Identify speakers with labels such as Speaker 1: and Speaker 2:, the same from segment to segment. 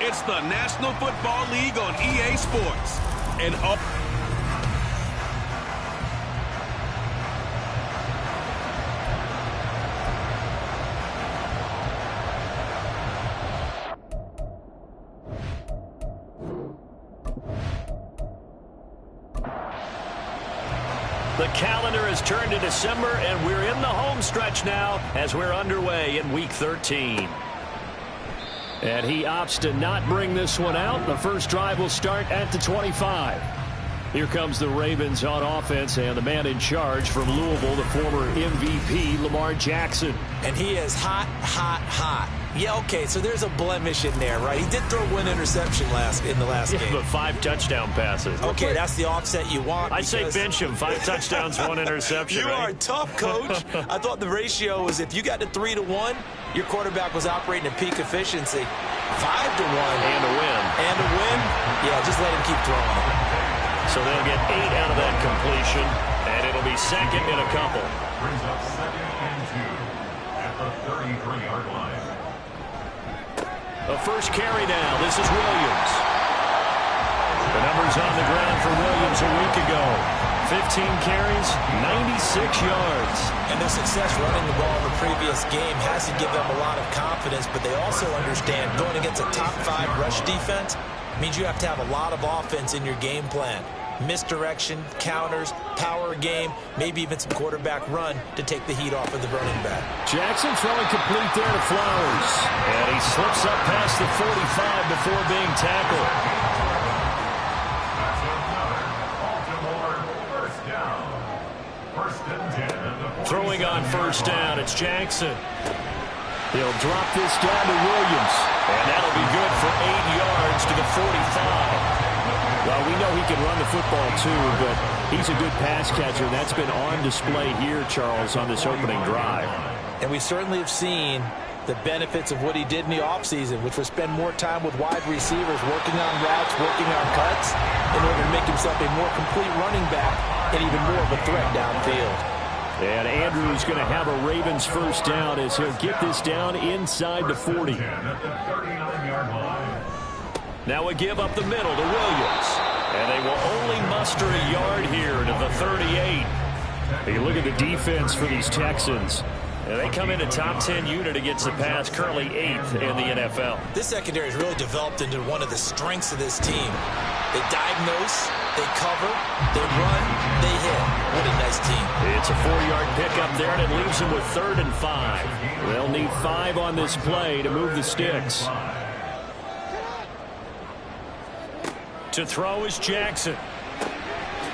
Speaker 1: It's the National Football League on EA Sports. And all
Speaker 2: the calendar has turned to December, and we're in the home stretch now as we're underway in Week 13. And he opts to not bring this one out. The first drive will start at the 25. Here comes the Ravens on offense, and the man in charge from Louisville, the former MVP, Lamar Jackson.
Speaker 3: And he is hot, hot, hot. Yeah, okay, so there's a blemish in there, right? He did throw one interception in the last game.
Speaker 2: But 5 touchdown passes.
Speaker 3: Okay, that's the offset you want.
Speaker 2: I say bench him. 5 touchdowns, 1 interception.
Speaker 3: You are tough, Coach. I thought the ratio was if you got to 3-1, your quarterback was operating at peak efficiency. 5-1.
Speaker 2: And a win.
Speaker 3: And a win? Yeah, just let him keep throwing it.
Speaker 2: So they'll get 8 out of that completion, and it'll be second in a couple.
Speaker 4: Brings up 2nd and 2 at the 33-yard line.
Speaker 2: The first carry now. This is Williams. The numbers on the ground for Williams a week ago. 15 carries, 96 yards.
Speaker 3: And their success running the ball in the previous game has to give them a lot of confidence, but they also understand going against a top 5 rush defense means you have to have a lot of offense in your game plan. Misdirection, counters, power game, maybe even some quarterback run to take the heat off of the running back.
Speaker 2: Jackson throwing complete there to Flowers. And he slips up past the 45 before being tackled. Throwing on first down, it's Jackson. He'll drop this down to Williams. And that'll be good for 8 yards to the 45. Well, we know he can run the football, too, but he's a good pass catcher. That's been on display here, Charles, on this opening drive.
Speaker 3: And we certainly have seen the benefits of what he did in the offseason, which was spend more time with wide receivers, working on routes, working on cuts, in order to make himself a more complete running back and even more of a threat downfield.
Speaker 2: And Andrews going to have a Ravens first down as he'll get this down inside the 40. Now a give up the middle to Williams. And they will only muster a yard here to the 38. You look at the defense for these Texans. And they come into top 10 unit against the pass, currently 8th in the NFL.
Speaker 3: This secondary has really developed into one of the strengths of this team. They diagnose, they cover, they run, they hit. What a nice team.
Speaker 2: It's a 4-yard pickup there, and it leaves them with 3rd and 5. They'll need 5 on this play to move the sticks. To throw is Jackson.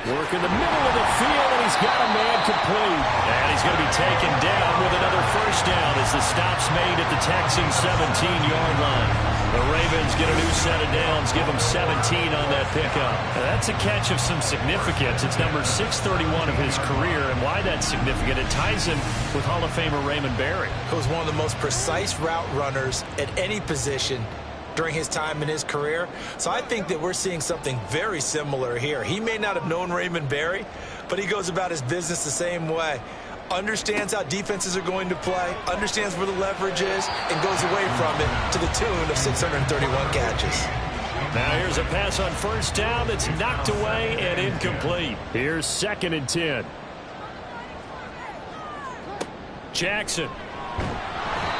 Speaker 2: Work in the middle of the field, and he's got a man complete. And he's going to be taken down with another first down as the stop's made at the Texans' 17-yard line. The Ravens get a new set of downs, give them 17 on that pickup. Now, that's a catch of some significance. It's number 631 of his career, and why that's significant, it ties him with Hall of Famer Raymond Berry.
Speaker 3: He was one of the most precise route runners at any position during his time in his career. So I think that we're seeing something very similar here. He may not have known Raymond Berry, but he goes about his business the same way. Understands how defenses are going to play, understands where the leverage is, and goes away from it to the tune of 631 catches.
Speaker 2: Now here's a pass on first down that's knocked away and incomplete. Here's 2nd and 10. Jackson.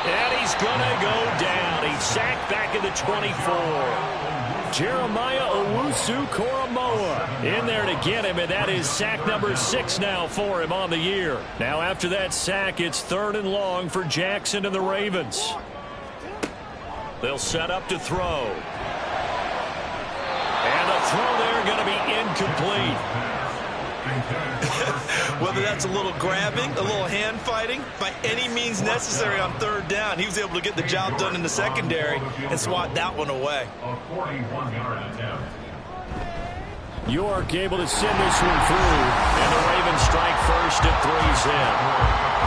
Speaker 2: And he's going to go down. He's sacked back at the 24. Jeremiah Owusu-Koramoah in there to get him, and that is sack number 6 now for him on the year. Now after that sack, it's 3rd and long for Jackson and the Ravens. They'll set up to throw. And the throw there going to be incomplete.
Speaker 3: Whether that's a little grabbing, a little hand fighting, by any means necessary on 3rd down, he was able to get the job done in the secondary and swat that one away.
Speaker 4: A 41-yard attempt.
Speaker 2: York able to send this one through, and the Ravens strike first at 3's in.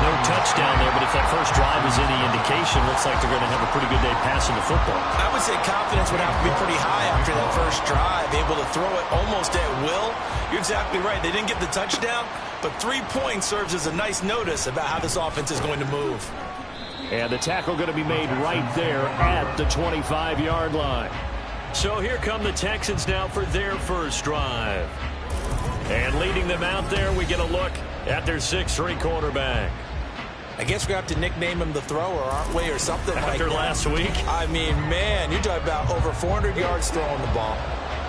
Speaker 2: No touchdown there, but if that first drive is any indication, looks like they're going to have a pretty good day passing the football.
Speaker 3: I would say confidence would have to be pretty high after that first drive, able to throw it almost at will. You're exactly right. They didn't get the touchdown, but 3 points serves as a nice notice about how this offense is going to move.
Speaker 2: And the tackle going to be made right there at the 25-yard line. So here come the Texans now for their first drive. And leading them out there, we get a look at their 6'3" quarterback.
Speaker 3: I guess we have to nickname him the thrower, aren't we, or something like that.
Speaker 2: After last week?
Speaker 3: I mean, man, you're talking about over 400 yards throwing the ball.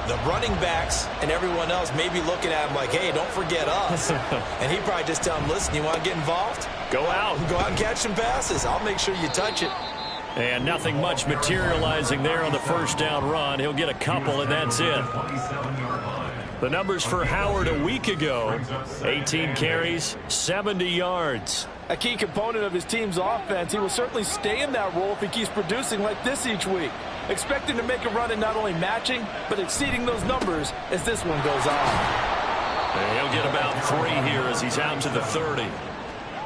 Speaker 3: The running backs and everyone else may be looking at him like, hey, don't forget us. And he'd probably just tell him, listen, you want to get involved?
Speaker 2: Go out.
Speaker 3: Go out and catch some passes. I'll make sure you touch it.
Speaker 2: And nothing much materializing there on the first down run. He'll get a couple, and that's it. The numbers for Howard a week ago, 18 carries, 70 yards.
Speaker 5: A key component of his team's offense. He will certainly stay in that role if he keeps producing like this each week. Expect him to make a run in not only matching, but exceeding those numbers as this one goes on.
Speaker 2: And he'll get about 3 here as he's out to the 30.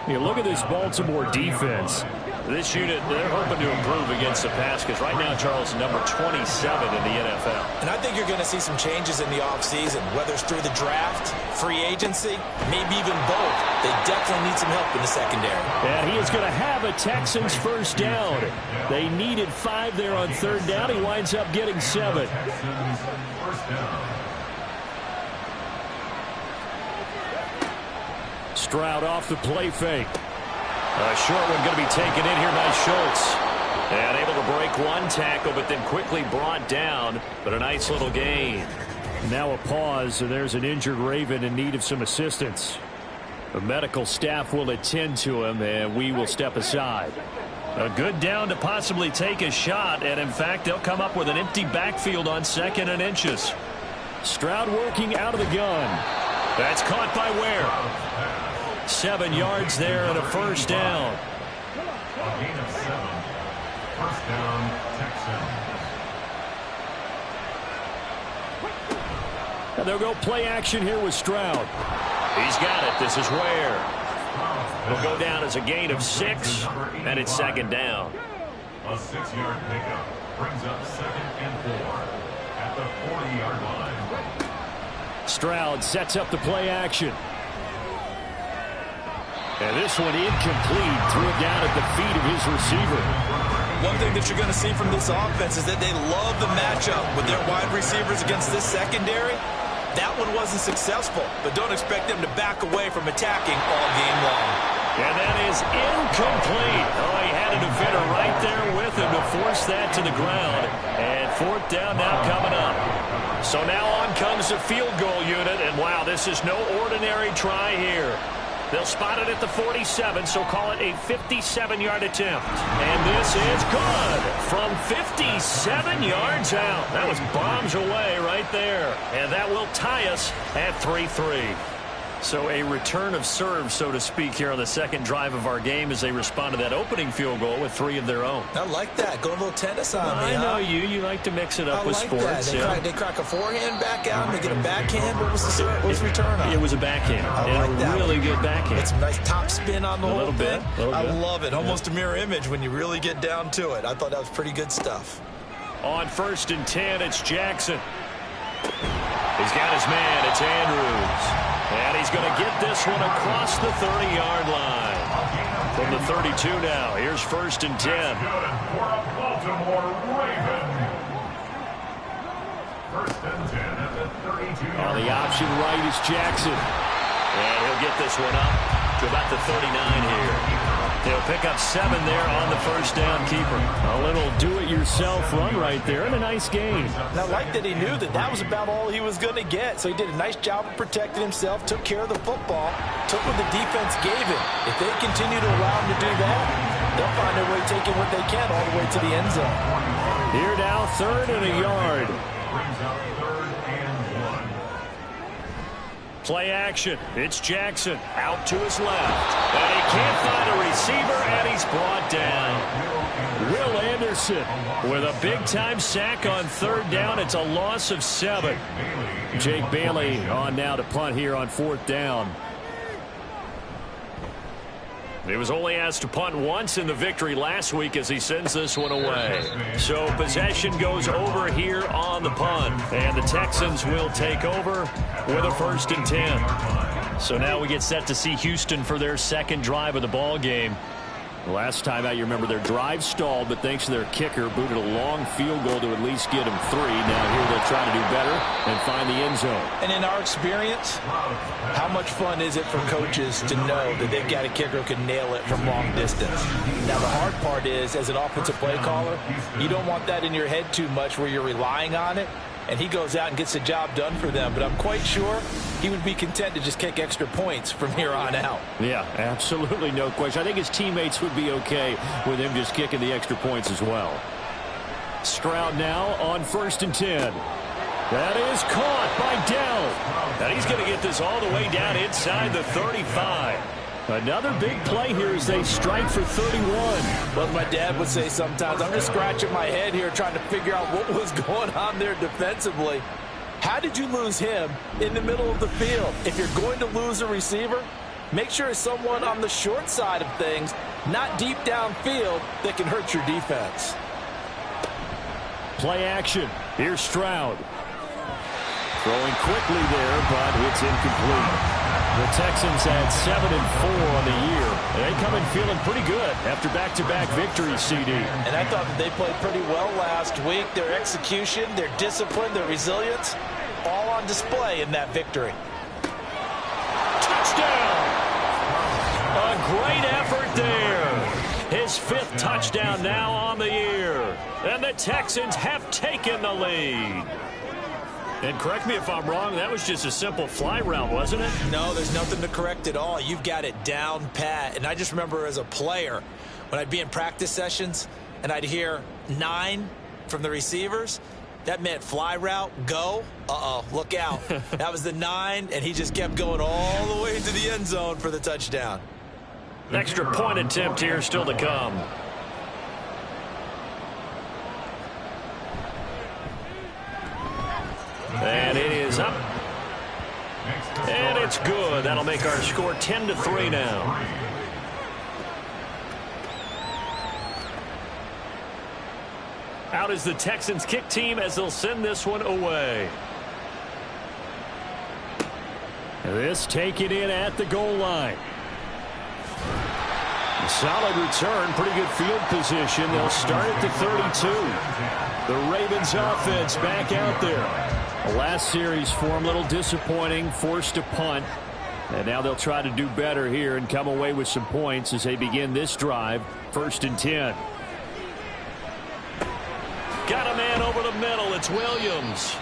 Speaker 6: You look at this Baltimore defense.
Speaker 2: This unit, they're hoping to improve against the pass because right now, Charles, number 27 in the NFL.
Speaker 3: And I think you're going to see some changes in the offseason, whether it's through the draft, free agency, maybe even both. They definitely need some help in the secondary.
Speaker 6: And he is going to have a Texans first down. They needed 5 there on third down. He winds up getting 7. Stroud off the play fake.
Speaker 2: A short one going to be taken in here by Schultz. And able to break one tackle, but then quickly brought down. But a nice little gain.
Speaker 6: Now a pause, and there's an injured Raven in need of some assistance. The medical staff will attend to him, and we will step aside.
Speaker 2: A good down to possibly take a shot, and in fact, they'll come up with an empty backfield on 2nd and inches.
Speaker 6: Stroud working out of the gun.
Speaker 2: That's caught by Ware. 7 yards there and a first down.
Speaker 4: A gain of 7. First down, Texans.
Speaker 6: And they'll go play action here with Stroud.
Speaker 2: He's got it. This is Ware. Will go down as a gain of 6, and it's 2nd down.
Speaker 4: A 6-yard pickup brings up 2nd and 4 at the 40-yard line.
Speaker 6: Stroud sets up the play action. And this one incomplete. Threw it down at the feet of his receiver.
Speaker 3: One thing that you're going to see from this offense is that they love the matchup with their wide receivers against this secondary. That one wasn't successful, but don't expect them to back away from attacking all game long.
Speaker 2: And that is incomplete. Oh, he had a defender right there with him to force that to the ground. And 4th down now coming up. So now on comes the field goal unit, and wow, this is no ordinary try here. They'll spot it at the 47, so call it a 57-yard attempt. And this is good from 57 yards out. That was bombs away right there. And that will tie us at 3-3. So a return of serve, so to speak, here on the second drive of our game as they respond to that opening field goal with 3 of their own.
Speaker 3: I like that. Go a little tennis on me,
Speaker 2: I know you. You like to mix it up with sports.
Speaker 3: They crack a forehand back out and they get a backhand. What was the return on?
Speaker 2: It was a backhand.
Speaker 3: Like that.
Speaker 2: Really good backhand.
Speaker 3: It's some nice top spin on the whole thing. I love it. Almost a mirror image when you really get down to it. I thought that was pretty good stuff.
Speaker 2: On 1st and 10, it's Jackson. He's got his man. It's Andrews. And he's going to get this one across the 30-yard line. From the 32 now, here's 1st and 10.
Speaker 4: Good for a Baltimore Raven. 1st and 10 at the 32-yard
Speaker 6: On the option right is Jackson.
Speaker 2: And he'll get this one up to about the 39 here. They'll pick up 7 there on the first down keeper.
Speaker 6: A little do-it-yourself run right there and a nice gain.
Speaker 5: And I like that he knew that that was about all he was going to get. So he did a nice job of protecting himself, took care of the football, took what the defense gave him. If they continue to allow him to do that, they'll find their way taking what they can all the way to the end zone.
Speaker 6: Here now, 3rd and a yard.
Speaker 4: brings up 3rd and 1.
Speaker 2: Play action. It's Jackson out to his left. And he can't find a receiver, and he's brought down.
Speaker 6: Will Anderson with a big-time sack on 3rd down. It's a loss of 7. Jake Bailey on now to punt here on 4th down.
Speaker 2: He was only asked to punt once in the victory last week as he sends this one away. So possession goes over here on the punt. And the Texans will take over with a 1st and 10. So now we get set to see Houston for their second drive of the ball game.
Speaker 6: Last time out, you remember their drive stalled, but thanks to their kicker, booted a long field goal to at least get them 3. Now here they'll try to do better and find the end zone.
Speaker 5: And in our experience, how much fun is it for coaches to know that they've got a kicker who can nail it from long distance? Now, the hard part is, as an offensive play caller, you don't want that in your head too much where you're relying on it, and he goes out and gets the job done for them. But I'm quite sure he would be content to just kick extra points from here on out.
Speaker 6: Yeah, absolutely no question. I think his teammates would be okay with him just kicking the extra points as well. Stroud now on 1st and 10. That is caught by Dell. And he's going to get this all the way down inside the 35. Another big play here as they strike for 31.
Speaker 5: Well, my dad would say sometimes, I'm just scratching my head here trying to figure out what was going on there defensively. How did you lose him in the middle of the field? If you're going to lose a receiver, make sure it's someone on the short side of things, not deep downfield, that can hurt your defense.
Speaker 6: Play action. Here's Stroud. Throwing quickly there, but it's incomplete. The Texans had 7-4 on the year. They come in feeling pretty good after back-to-back victories, CD.
Speaker 5: And I thought that they played pretty well last week. Their execution, their discipline, their resilience, all on display in that victory.
Speaker 6: Touchdown! A great effort there. His 5th touchdown now on the year. And the Texans have taken the lead. And correct me if I'm wrong, that was just a simple fly route, wasn't it?
Speaker 3: No, there's nothing to correct at all. You've got it down pat. And I just remember as a player, when I'd be in practice sessions and I'd hear 9 from the receivers, that meant fly route, go. Uh-oh, look out. That was the 9, and he just kept going all the way into the end zone for the touchdown.
Speaker 6: Extra point attempt here still to come. And it is up. And it's good. That'll make our score 10-3 now. Out is the Texans kick team as they'll send this one away. This taken in at the goal line. Solid return, pretty good field position. They'll start at the 32. The Ravens offense back out there. The last series for them, a little disappointing, forced to punt. And now they'll try to do better here and come away with some points as they begin this drive, 1st and 10. Got a man over the middle. It's Williams.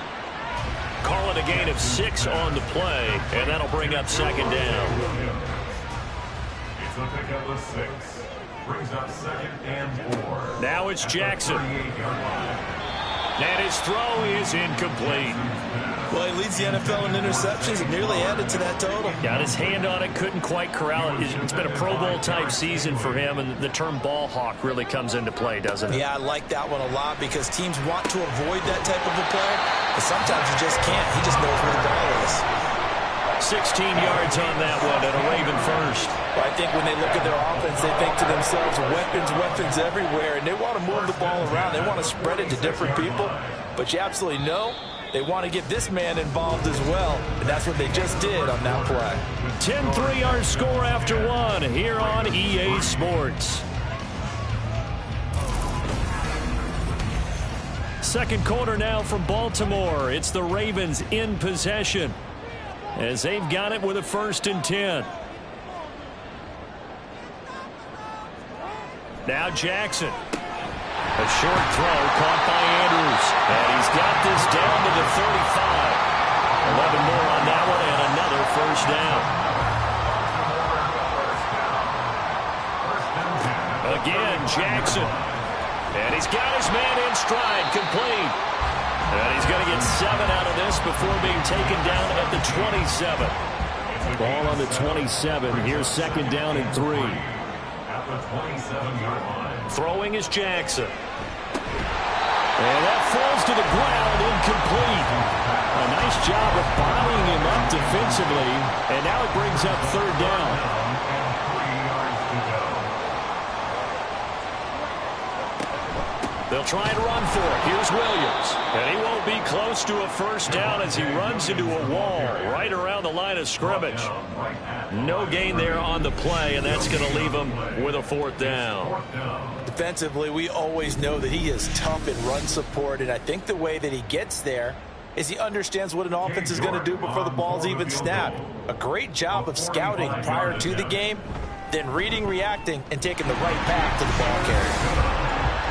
Speaker 6: Call it a gain of 6 on the play, and that'll bring up 2nd down.
Speaker 4: It's a pickup of 6. Brings up 2nd and 4.
Speaker 6: Now it's Jackson. And his throw is incomplete.
Speaker 3: Well, he leads the NFL in interceptions and nearly added to that total.
Speaker 6: Got his hand on it, couldn't quite corral it. It's been a Pro Bowl type season for him, and the term ball hawk really comes into play, doesn't it?
Speaker 3: Yeah, I like that one a lot because teams want to avoid that type of a play, but sometimes you just can't. He just knows where the ball is.
Speaker 6: 16 yards on that one and a Raven first.
Speaker 5: Well, I think when they look at their offense, they think to themselves, weapons everywhere, and they want to move the ball around. They want to spread it to different people, but you absolutely know they want to get this man involved as well, and that's what they just did on that play.
Speaker 6: 10-3 our score after 1 here on EA Sports. Second quarter now from Baltimore. It's the Ravens in possession as they've got it with a 1st and 10. Now Jackson. A short throw caught by Andrews. And he's got this down to the 35. 11 more on that one and another 1st down. Again, Jackson. And he's got his man in stride, complete. And he's going to get 7 out of this before being taken down at the 27. Ball on the 27. Here's 2nd down and 3.
Speaker 4: At the 27-yard line.
Speaker 6: Throwing is Jackson. And that falls to the ground, incomplete. A nice job of bodying him up defensively. And now it brings up 3rd down.
Speaker 4: And 3 yards to go.
Speaker 6: The
Speaker 2: They'll try and run for it. Here's Williams. And he won't be close to a first down as he runs into a wall right around the line of scrimmage. No gain there on the play, and that's going to leave him with a fourth down.
Speaker 5: Defensively, we always know that he is tough in run support, and I think the way that he gets there is he understands what an offense is going to do before the ball's even snapped. A great job of scouting prior to the game, then reading, reacting, and taking the right path to the ball carrier.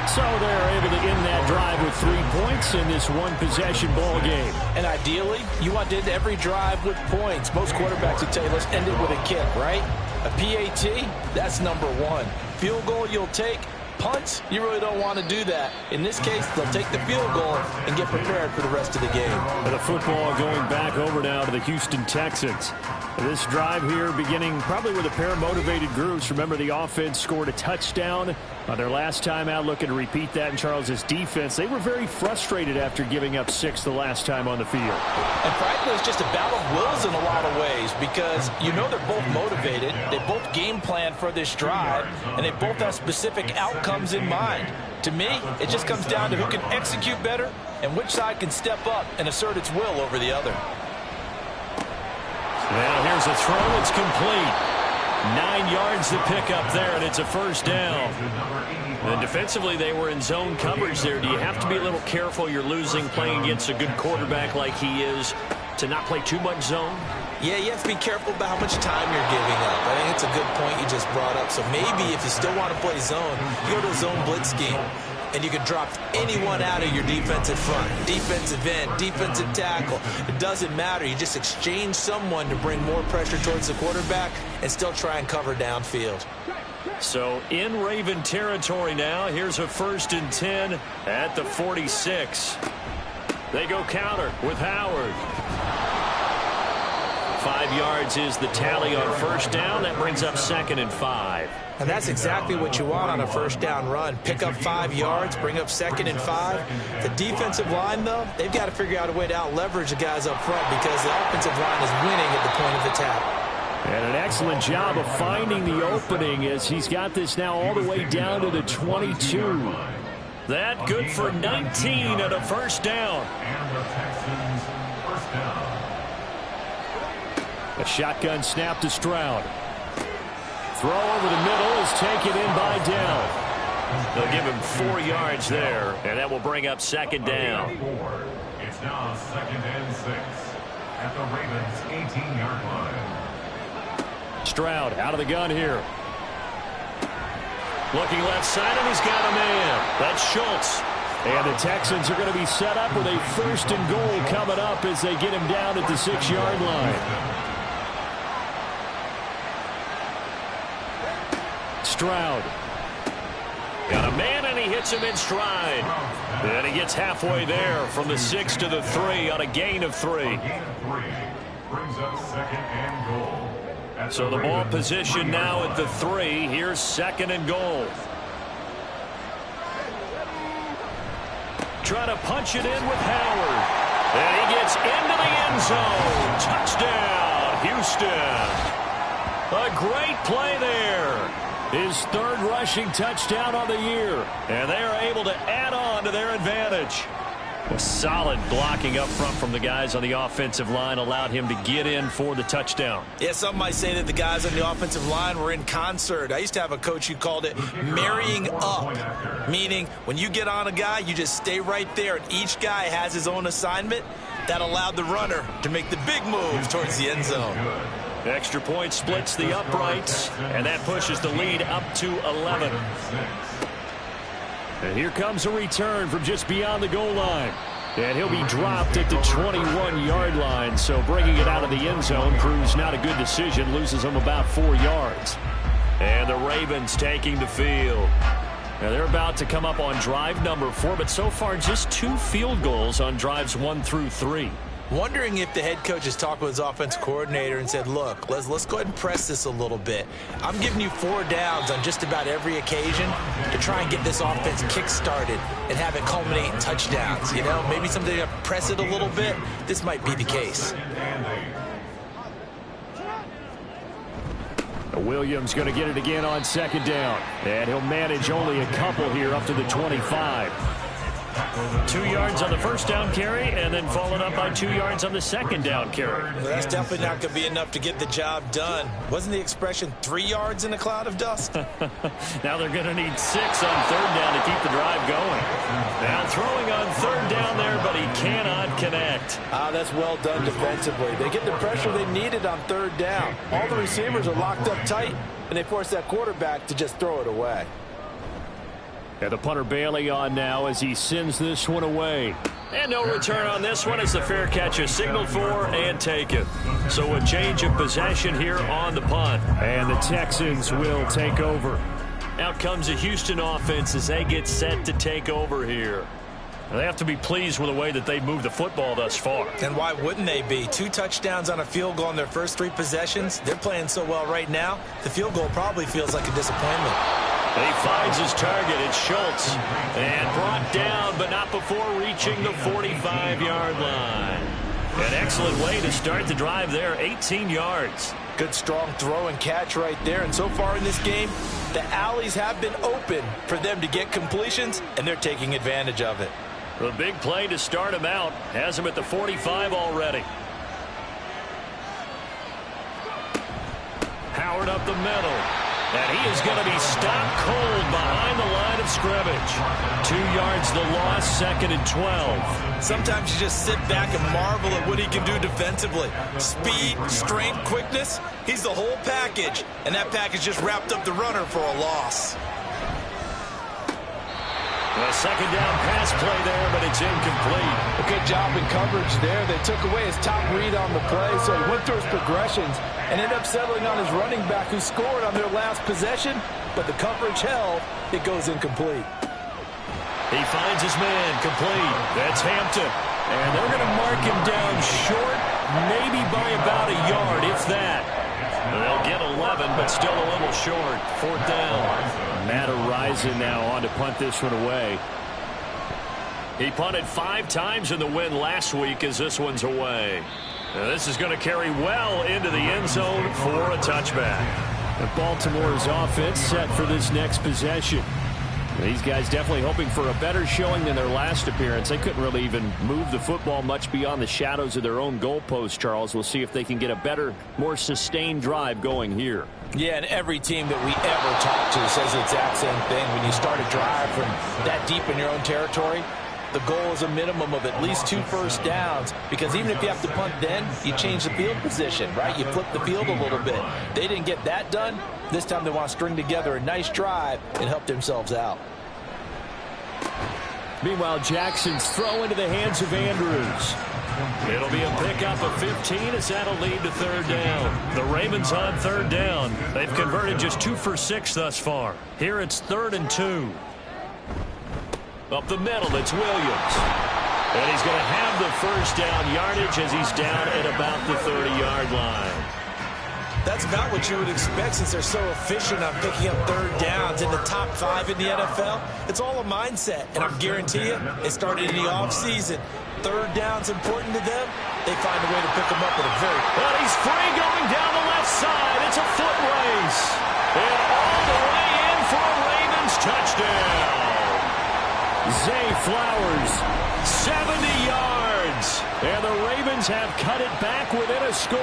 Speaker 6: So they're able to end that drive with 3 points in this one-possession ball game.
Speaker 5: And ideally, you want to end every drive with points. Most quarterbacks would tell you, let's end it with a kick, right? A PAT, that's number one. Field goal you'll take. Punts, you really don't want to do that. In this case, they'll take the field goal and get prepared for the rest of the game.
Speaker 6: And the football going back over now to the Houston Texans. This drive here beginning probably with a pair of motivated groups. Remember, the offense scored a touchdown on their last time out, looking to repeat that in Charles' defense. They were very frustrated after giving up 6 the last time on the field.
Speaker 5: And frankly, it's just a battle of wills in a lot of ways because you know they're both motivated. They both game plan for this drive, and they both have specific outcomes in mind. To me, it just comes down to who can execute better and which side can step up and assert its will over the other.
Speaker 2: Now here's a throw. It's complete. 9 yards to pick up there, and it's a first down. And defensively, they were in zone coverage there. Do you have to be a little careful? You're losing playing against a good quarterback like he is to not play too much zone?
Speaker 3: Yeah, you have to be careful about how much time you're giving up. I think it's a good point you just brought up. So maybe if you still want to play zone, you go to a zone blitz scheme, and you can drop anyone out of your defensive front, defensive end, defensive tackle. It doesn't matter. You just exchange someone to bring more pressure towards the quarterback and still try and cover downfield.
Speaker 2: So in Raven territory now, here's a 1st and 10 at the 46. They go counter with Howard. 5 yards is the tally on first down. That brings up 2nd and 5.
Speaker 3: And that's exactly what you want on a first down run. Pick up 5 yards, bring up 2nd and 5. The defensive line, though, they've got to figure out a way to out-leverage the guys up front because the offensive line is winning at the point of attack.
Speaker 6: And an excellent job of finding the opening as he's got this now all the way down to the 22.
Speaker 2: That good for 19 at a first down.
Speaker 4: And the Texans first down.
Speaker 6: A shotgun snap to Stroud. Throw over the middle is taken in by Dell.
Speaker 2: They'll give him 4 yards there, and that will bring up 2nd down.
Speaker 4: It's now 2nd and 6 at the Ravens' 18-yard line.
Speaker 6: Stroud out of the gun here.
Speaker 2: Looking left side, and he's got a man. That's Schultz.
Speaker 6: And the Texans are going to be set up with a 1st and goal coming up as they get him down at the 6-yard line. Stroud.
Speaker 2: Got a man, and he hits him in stride. And he gets halfway there from the 6 to the 3 on a gain of 3.
Speaker 4: Brings up 2nd and goal.
Speaker 2: So the ball position now at the 3. Here's 2nd and goal. Trying to punch it in with Howard. And he gets into the end zone. Touchdown, Houston. A great play there.
Speaker 6: His 3rd rushing touchdown on the year.
Speaker 2: And they are able to add on to their advantage. Solid blocking up front from the guys on the offensive line allowed him to get in for the touchdown.
Speaker 3: Yeah, some might say that the guys on the offensive line were in concert. I used to have a coach who called it marrying up, meaning when you get on a guy, you just stay right there, and each guy has his own assignment. That allowed the runner to make the big move towards the end zone.
Speaker 2: Extra point splits the uprights, and that pushes the lead up to 11.
Speaker 6: And here comes a return from just beyond the goal line. And he'll be dropped at the 21-yard line. So bringing it out of the end zone proves not a good decision. Loses him about 4 yards.
Speaker 2: And the Ravens taking the field. Now they're about to come up on drive number 4, but so far just 2 field goals on drives 1 through 3.
Speaker 3: Wondering if the head coach has talked with his offensive coordinator and said, look, let's go ahead and press this a little bit. I'm giving you 4 downs on just about every occasion to try and get this offense kick-started and have it culminate in touchdowns. You know, maybe something to press it a little bit. This might be the case.
Speaker 6: Williams going to get it again on 2nd down. And he'll manage only a couple here up to the 25.
Speaker 2: 2 yards on the first down carry, and then followed up by 2 yards on the second down carry.
Speaker 3: Well, that's definitely not going to be enough to get the job done. Wasn't the expression 3 yards in a cloud of dust?
Speaker 2: Now they're going to need 6 on third down to keep the drive going. Now throwing on third down there, but he cannot connect.
Speaker 5: That's well done defensively. They get the pressure they needed on third down. All the receivers are locked up tight, and they force that quarterback to just throw it away.
Speaker 6: And the punter Bailey on now as he sends this one away.
Speaker 2: And no return on this one as the fair catch is signaled for and taken. So a change of possession here on the punt.
Speaker 6: And the Texans will take over.
Speaker 2: Out comes the Houston offense as they get set to take over here. They have to be pleased with the way that they've moved the football thus far.
Speaker 3: And why wouldn't they be? 2 touchdowns on a field goal in their first 3 possessions. They're playing so well right now, the field goal probably feels like a disappointment.
Speaker 2: He finds his target. It's Schultz. And brought down, but not before reaching the 45-yard line. An excellent way to start the drive there, 18 yards.
Speaker 5: Good strong throw and catch right there. And so far in this game, the alleys have been open for them to get completions, and they're taking advantage of it.
Speaker 2: The big play to start him out has him at the 45 already. Howard up the middle. And he is going to be stopped cold behind the line of scrimmage. 2 yards the loss, 2nd and 12.
Speaker 3: Sometimes you just sit back and marvel at what he can do defensively. Speed, strength, quickness, he's the whole package. And that package just wrapped up the runner for a loss.
Speaker 2: A second down pass play there, but it's incomplete.
Speaker 5: A good job in coverage there. They took away his top read on the play, so he went through his progressions and ended up settling on his running back who scored on their last possession, but the coverage held. It goes incomplete.
Speaker 2: He finds his man complete. That's Hampton. And they're going to mark him down short, maybe by about a yard, if that. They'll get 11, but still a little short. 4th down.
Speaker 6: Matt Arisen now on to punt this one away.
Speaker 2: He punted 5 times in the win last week as this one's away. Now this is going to carry well into the end zone for a touchback.
Speaker 6: And Baltimore's offense set for this next possession. These guys definitely hoping for a better showing than their last appearance. They couldn't really even move the football much beyond the shadows of their own goalpost, Charles. We'll see if they can get a better, more sustained drive going here.
Speaker 5: Yeah, and every team that we ever talk to says the exact same thing. When you start a drive from that deep in your own territory, the goal is a minimum of at least 2 first downs, because even if you have to punt then, you change the field position, right? You flip the field a little bit. They didn't get that done. This time they want to string together a nice drive and help themselves out.
Speaker 6: Meanwhile, Jackson's throw into the hands of Andrews.
Speaker 2: It'll be a pickup of 15 as that'll lead to 3rd down. The Ravens on 3rd down. They've converted just 2 for 6 thus far. Here it's 3rd and 2. Up the middle, it's Williams. And he's going to have the first down yardage as he's down at about the 30-yard line.
Speaker 3: That's about what you would expect since they're so efficient on picking up 3rd downs in the top 5 in the NFL. It's all a mindset, and I guarantee you, it started in the offseason. 3rd down's important to them. They find a way to pick them up at a very...
Speaker 2: But he's free going down the left side. It's a foot race. And all the way in for a Ravens touchdown.
Speaker 6: Zay Flowers,
Speaker 2: 70 yards.
Speaker 6: and the Ravens have cut it back within a score.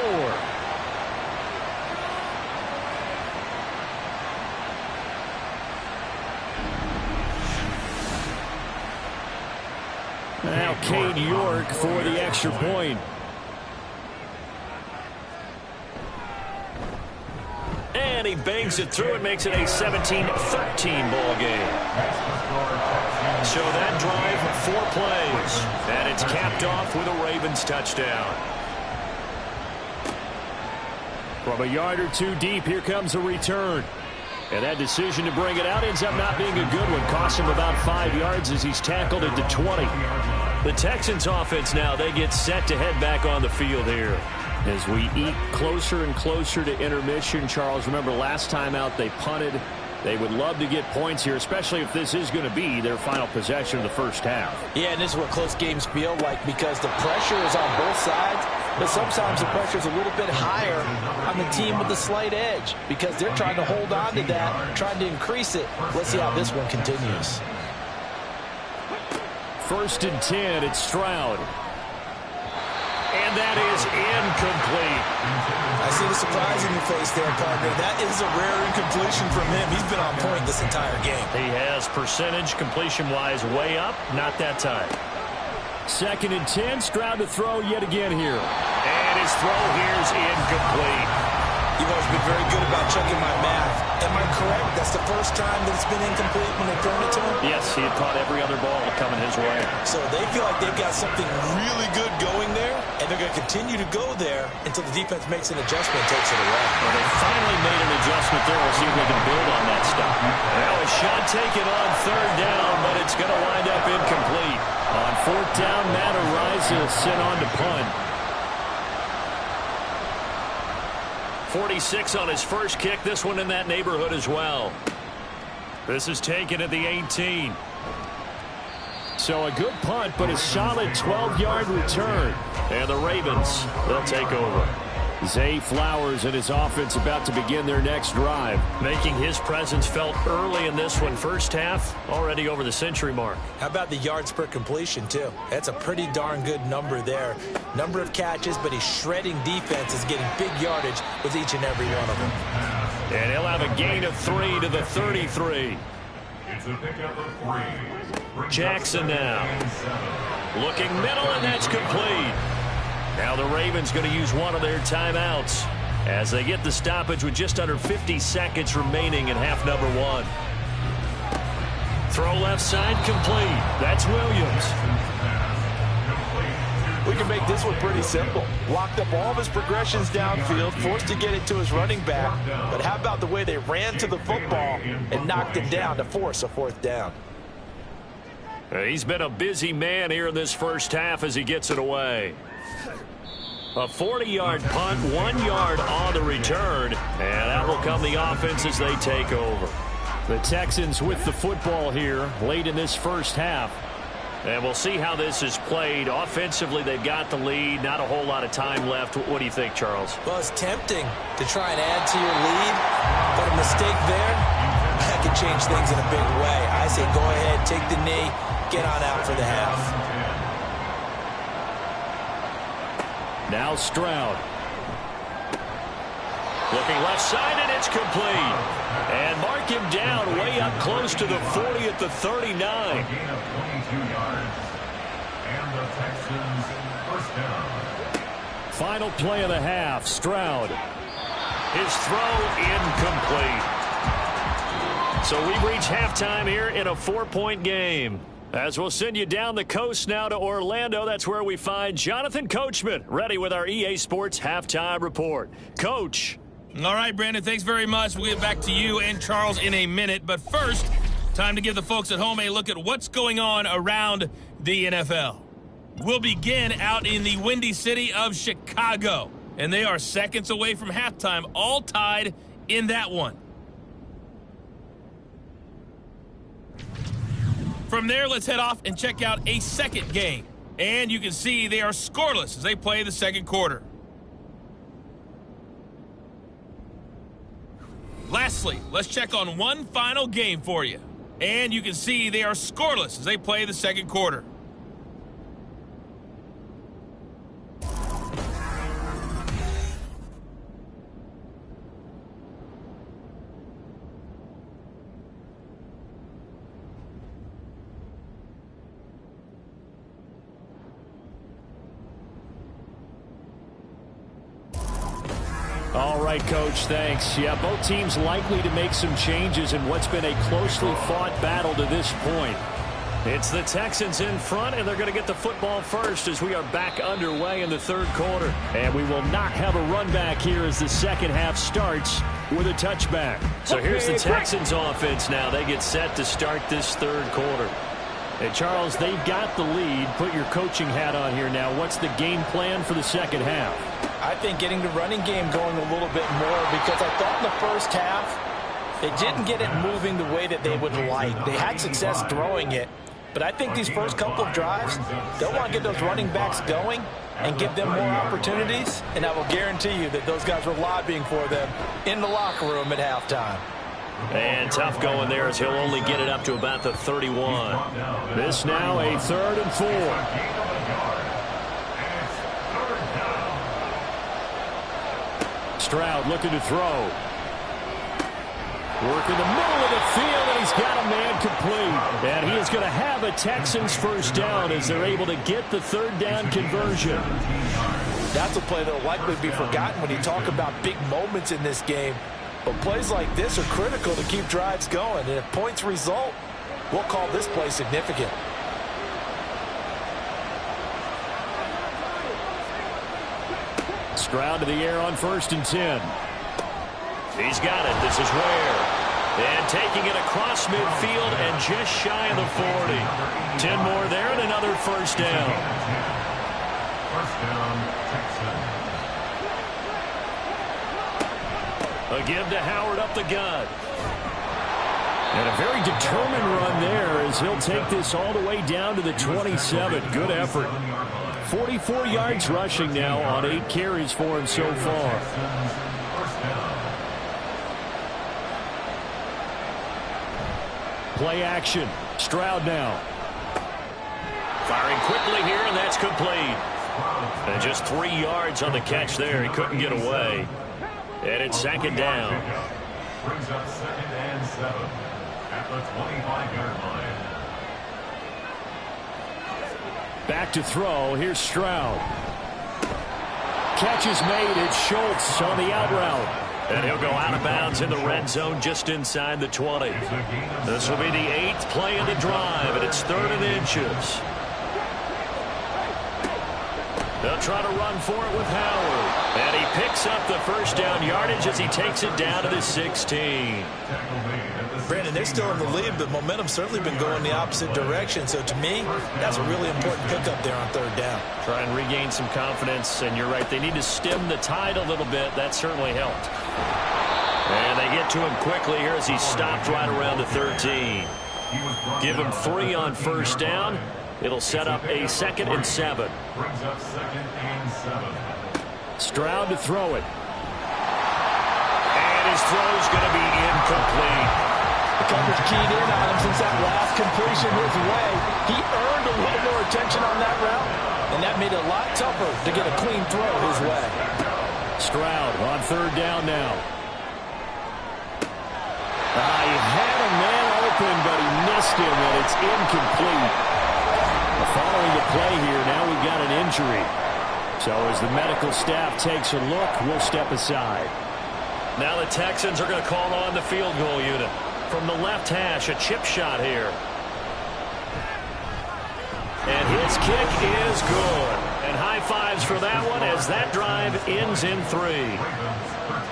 Speaker 6: Now Cade York for the extra point.
Speaker 2: And he bangs it through and makes it a 17-13 ball game. So that drive, 4 plays. And it's capped off with a Ravens touchdown.
Speaker 6: From a yard or two deep, here comes a return. And that decision to bring it out ends up not being a good one. Costs him about 5 yards as he's tackled into 20.
Speaker 2: The Texans offense now, they get set to head back on the field here.
Speaker 6: As we eat closer and closer to intermission, Charles, remember last time out they punted. They would love to get points here, especially if this is going to be their final possession of the first half.
Speaker 5: Yeah, and this is what close games feel like because the pressure is on both sides, but sometimes the pressure is a little bit higher on the team with the slight edge because they're trying to hold on to that, trying to increase it. Let's see how this one continues.
Speaker 6: 1st and 10. It's Stroud. And that is incomplete.
Speaker 3: I see the surprise in your face there, partner. That is a rare incompletion from him. He's been on point this entire game.
Speaker 2: He has percentage completion-wise way up, not that time.
Speaker 6: 2nd and 10. Stroud to throw yet again here.
Speaker 2: And his throw here is incomplete.
Speaker 3: You've always been very good about checking my math. Am I correct? That's the first time that it's been incomplete when they've thrown it to him?
Speaker 2: Yes, he had caught every other ball coming his way.
Speaker 3: So they feel like they've got something really good going there, and they're going to continue to go there until the defense makes an adjustment and takes it away.
Speaker 2: Well, they finally made an adjustment there. We'll see if they can build on that stop. Now a shot taken on 3rd down, but it's going to wind up incomplete.
Speaker 6: On 4th down, Matt Araiza sent on to punt.
Speaker 2: 46 on his first kick. This one in that neighborhood as well. This is taken at the 18.
Speaker 6: So a good punt, but a solid 12-yard return.
Speaker 2: And the Ravens, they'll take over.
Speaker 6: Zay Flowers and his offense about to begin their next drive.
Speaker 2: Making his presence felt early in this one. First half, already over the century mark.
Speaker 3: How about the yards per completion, too? That's a pretty darn good number there. Number of catches, but he's shredding defense, is getting big yardage with each and every one of them.
Speaker 2: And he'll have a gain of 3 to the 33.
Speaker 4: It's a pickup of 3.
Speaker 2: Jackson now. Looking middle, and that's complete. Now the Ravens going to use one of their timeouts as they get the stoppage with just under 50 seconds remaining in half number 1. Throw left side complete. That's Williams.
Speaker 5: We can make this one pretty simple. Locked up all of his progressions downfield, forced to get it to his running back. But how about the way they ran to the football and knocked him down to force a 4th down?
Speaker 2: He's been a busy man here in this first half as he gets it away. A 40-yard punt, 1 yard on the return, and that will come the offense as they take over.
Speaker 6: The Texans with the football here late in this first half.
Speaker 2: And we'll see how this is played. Offensively, they've got the lead. Not a whole lot of time left. What do you think, Charles?
Speaker 3: Well, it's tempting to try and add to your lead, but a mistake there, that can change things in a big way. I say go ahead, take the knee, get on out for the half.
Speaker 6: Now Stroud.
Speaker 2: Looking left side, and it's complete. And mark him down way up close to the 40 at the 39.
Speaker 4: A gain of 22 yards. And the Texans first down.
Speaker 6: Final play of the half. Stroud.
Speaker 2: His throw incomplete. So we reach halftime here in a 4-point game. As we'll send you down the coast now to Orlando, that's where we find Jonathan Coachman, ready with our EA Sports Halftime Report. Coach.
Speaker 1: All right, Brandon, thanks very much. We'll get back to you and Charles in a minute. But first, time to give the folks at home a look at what's going on around the NFL. We'll begin out in the windy city of Chicago. And they are seconds away from halftime, all tied in that one. From there, let's head off and check out a second game. And you can see they are scoreless as they play the second quarter. Lastly, let's check on one final game for you. And you can see they are scoreless as they play the second quarter.
Speaker 6: All right, Coach, thanks. Yeah, both teams likely to make some changes in what's been a closely fought battle to this point.
Speaker 2: It's the Texans in front, and they're going to get the football first as we are back underway in the third quarter.
Speaker 6: And we will not have a run back here as the second half starts with a touchback.
Speaker 2: So here's the Texans offense now. They get set to start this third quarter.
Speaker 6: And Charles, they've got the lead. Put your coaching hat on here now. What's the game plan for the second half?
Speaker 5: I think getting the running game going a little bit more, because I thought in the first half they didn't get it moving the way that they would like. They had success throwing it, but I think these first couple of drives, they'll want to get those running backs going and give them more opportunities, and I will guarantee you that those guys were lobbying for them in the locker room at halftime.
Speaker 2: And tough going there as he'll only get it up to about the 31.
Speaker 6: This now a 3rd and 4. Stroud looking to throw. Work in the middle of the field, and he's got a man complete. And he is going to have a Texans first down as they're able to get the 3rd down conversion.
Speaker 5: That's a play that will likely be forgotten when you talk about big moments in this game. But plays like this are critical to keep drives going. And if points result, we'll call this play significant.
Speaker 6: Stroud to the air on 1st and 10.
Speaker 2: He's got it. This is Ware. And taking it across midfield and just shy of the 40. 10 more there and another first down.
Speaker 4: First down, Texans.
Speaker 2: A give to Howard up the gut.
Speaker 6: And a very determined run there as he'll take this all the way down to the 27. Good effort. 44 yards rushing now on 8 carries for him so far. Play action. Stroud now.
Speaker 2: Firing quickly here, and that's complete. And just 3 yards on the catch there. He couldn't get away. And it's 2nd down.
Speaker 4: Brings up 2nd and 7 at the 25-yard line.
Speaker 6: Back to throw. Here's Stroud. Catch is made. It's Schultz on the out route.
Speaker 2: And he'll go out of bounds in the red zone just inside the 20. This will be the 8th play of the drive, and it's 3rd and inches. They'll try to run for it with Howard. And he picks up the first down yardage as he takes it down to the 16.
Speaker 3: Brandon, they're still in the lead, but momentum's certainly been going the opposite direction. So to me, that's a really important pickup there on 3rd down.
Speaker 2: Try and regain some confidence, and you're right, they need to stem the tide a little bit. That certainly helped. And they get to him quickly here as he stopped right around the 13. Give him 3 on first down. It'll set up a 2nd and 7.
Speaker 4: Brings up 2nd and 7.
Speaker 6: Stroud to throw it.
Speaker 2: And his throw's going to be incomplete.
Speaker 5: The coverage keyed in on him since that last completion his way. He earned a little more attention on that route, and that made it a lot tougher to get a clean throw his way.
Speaker 6: Stroud on 3rd down now. He had a man open, but he missed him, and it's incomplete. Following the play here, now we've got an injury. So as the medical staff takes a look, we'll step aside.
Speaker 2: Now the Texans are going to call on the field goal unit. From the left hash, a chip shot here. And his kick is good. And high fives for that one as that drive ends in 3.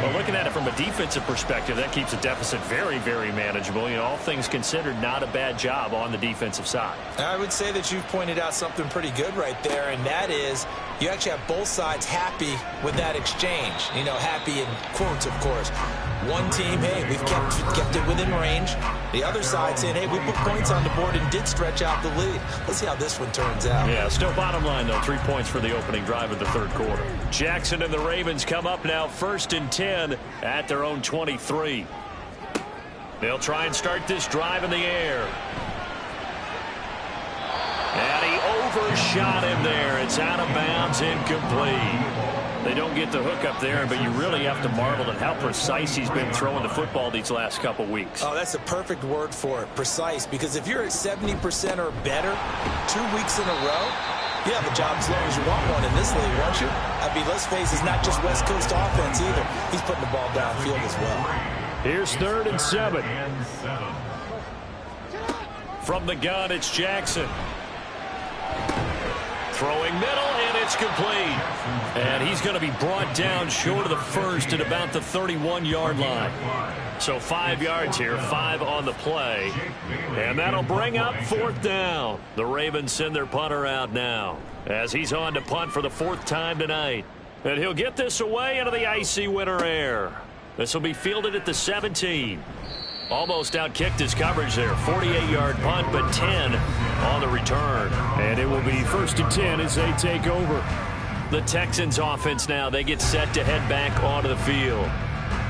Speaker 2: Well, looking at it from a defensive perspective, that keeps a deficit very, very manageable. You know, all things considered, not a bad job on the defensive side.
Speaker 3: I would say that you've pointed out something pretty good right there, and that is you actually have both sides happy with that exchange. You know, happy in quotes, of course. One team, hey, we've kept it within range. The other side saying, hey, we put points on the board and did stretch out the lead. Let's see how this one turns out.
Speaker 2: Yeah, still bottom line, though, 3 points for the opening drive of the 3rd quarter. Jackson and the Ravens come up now 1st and 10 at their own 23. They'll try and start this drive in the air. And he overshot him there. It's out of bounds, incomplete. They don't get the hook up there, but you really have to marvel at how precise he's been throwing the football these last couple weeks.
Speaker 3: Oh, that's the perfect word for it, precise, because if you're at 70% or better 2 weeks in a row, you have a job as long as you want one in this league, won't you? I mean, let's face it, it's not just West Coast offense either. He's putting the ball downfield as well.
Speaker 6: Here's 3rd and 7.
Speaker 2: From the gun, it's Jackson. Throwing middle, and it's complete. And he's going to be brought down short of the first at about the 31-yard line. So 5 yards here, 5 on the play. And that'll bring up 4th down. The Ravens send their punter out now as he's on to punt for the 4th time tonight. And he'll get this away into the icy winter air. This will be fielded at the 17. Almost outkicked his coverage there. 48-yard punt, but 10 on the return.
Speaker 6: And it will be 1st and 10 as they take over.
Speaker 2: The Texans offense now, they get set to head back onto the field.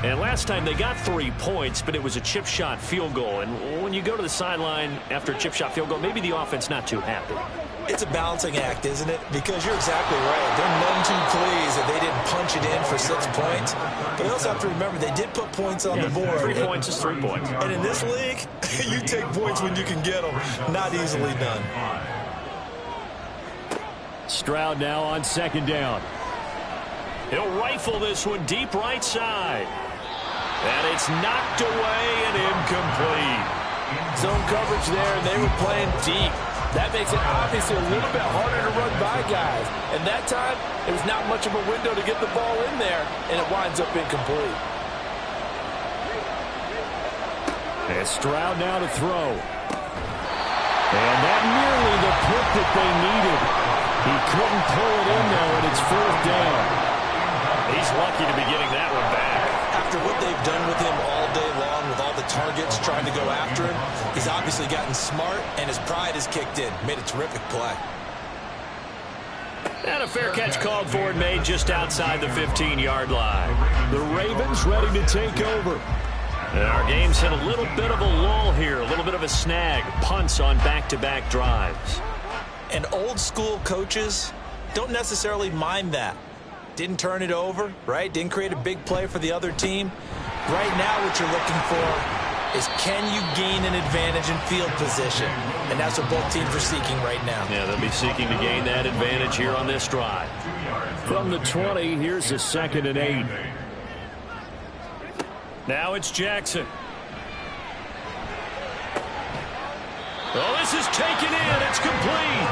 Speaker 2: And last time they got 3 points, but it was a chip shot field goal. And when you go to the sideline after a chip shot field goal, maybe the offense not too happy.
Speaker 3: It's a balancing act, isn't it? Because you're exactly right. They're none too pleased that they didn't punch it in for 6 points. But you also have to remember they did put points on the board.
Speaker 2: 3 points is 3 points.
Speaker 3: And in this league, you take points when you can get them. Not easily done.
Speaker 6: Stroud now on 2nd down.
Speaker 2: He'll rifle this one deep right side. And it's knocked away and incomplete.
Speaker 5: Zone coverage there, and they were playing deep. That makes it obviously a little bit harder to run by guys. And that time, it was not much of a window to get the ball in there, and it winds up incomplete.
Speaker 6: And Stroud now to throw. And that nearly the pick that they needed. He couldn't pull it in, though, and it's 4th down.
Speaker 2: He's lucky to be getting that one back.
Speaker 3: After what they've done with him all day long, with all the targets trying to go after him, he's obviously gotten smart, and his pride has kicked in. Made a terrific play.
Speaker 2: And a fair catch called for and made just outside the 15-yard line.
Speaker 6: The Ravens ready to take over.
Speaker 2: And our game's hit a little bit of a lull here, a little bit of a snag. Punts on back-to-back drives.
Speaker 3: And old-school coaches don't necessarily mind that. Didn't turn it over, right? Didn't create a big play for the other team. Right now what you're looking for is, can you gain an advantage in field position? And that's what both teams are seeking right now.
Speaker 2: Yeah, they'll be seeking to gain that advantage here on this drive.
Speaker 6: From the 20, here's a 2nd and 8.
Speaker 2: Now it's Jackson. Oh, this is taken in. It's complete.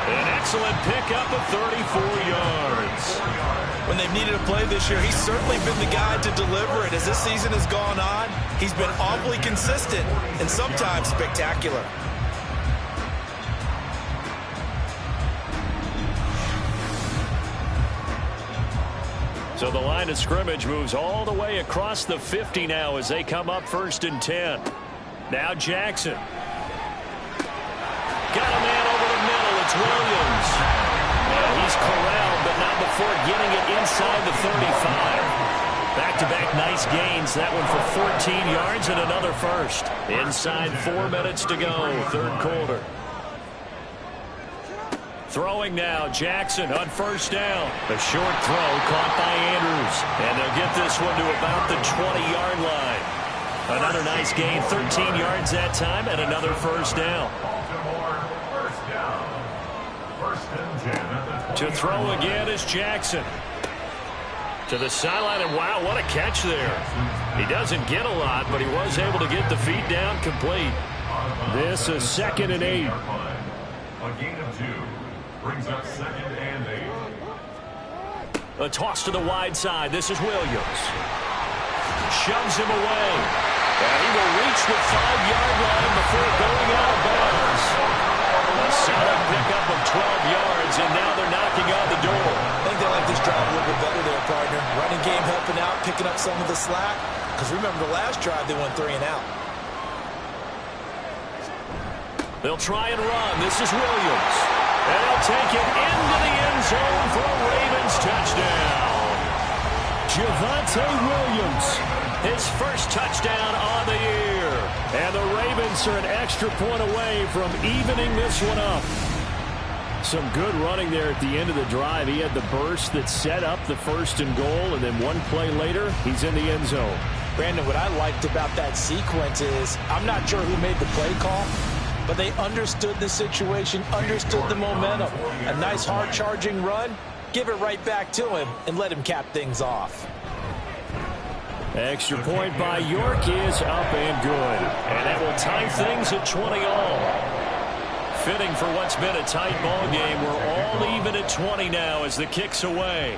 Speaker 2: An excellent pickup of 34 yards.
Speaker 3: When they've needed a play this year, he's certainly been the guy to deliver it. As this season has gone on, he's been awfully consistent and sometimes spectacular.
Speaker 2: So the line of scrimmage moves all the way across the 50 now as they come up 1st and 10. Now Jackson. Got a man over the middle. It's Williams. Well, he's corralled, but not before getting it inside the 35. Back-to-back nice gains. That one for 14 yards and another first. Inside 4 minutes to go, 3rd quarter. Throwing now, Jackson on 1st down. A short throw caught by Andrews. And they'll get this one to about the 20-yard line. Another nice gain, 13 yards that time, and another 1st down. To throw again is Jackson. To the sideline, and wow, what a catch there. He doesn't get a lot, but he was able to get the feet down complete.
Speaker 6: This is 2nd and 8.
Speaker 4: A gain of 2 brings up 2nd and 8.
Speaker 2: A toss to the wide side. This is Williams. Shoves him away. And he will reach the 5-yard line before going out of bounds. A solid pickup of 12 yards, and now they're knocking on the door.
Speaker 3: I think they like this drive a little bit better there, partner. Running game helping out, picking up some of the slack. Because remember, the last drive, they went 3 and out.
Speaker 2: They'll try and run. This is Williams. And they'll take it into the end zone for a Ravens touchdown.
Speaker 6: Javonte Williams.
Speaker 2: His first touchdown on the year.
Speaker 6: And the Ravens are an extra point away from evening this one up. Some good running there at the end of the drive. He had the burst that set up the 1st and goal, and then one play later, he's in the end zone.
Speaker 3: Brandon, what I liked about that sequence is, I'm not sure who made the play call, but they understood the situation, understood the momentum. A nice hard-charging run, give it right back to him, and let him cap things off.
Speaker 6: Extra point by York is up and good.
Speaker 2: And that will tie things at 20 all. Fitting for what's been a tight ball game. We're all even at 20 now as the kick's away.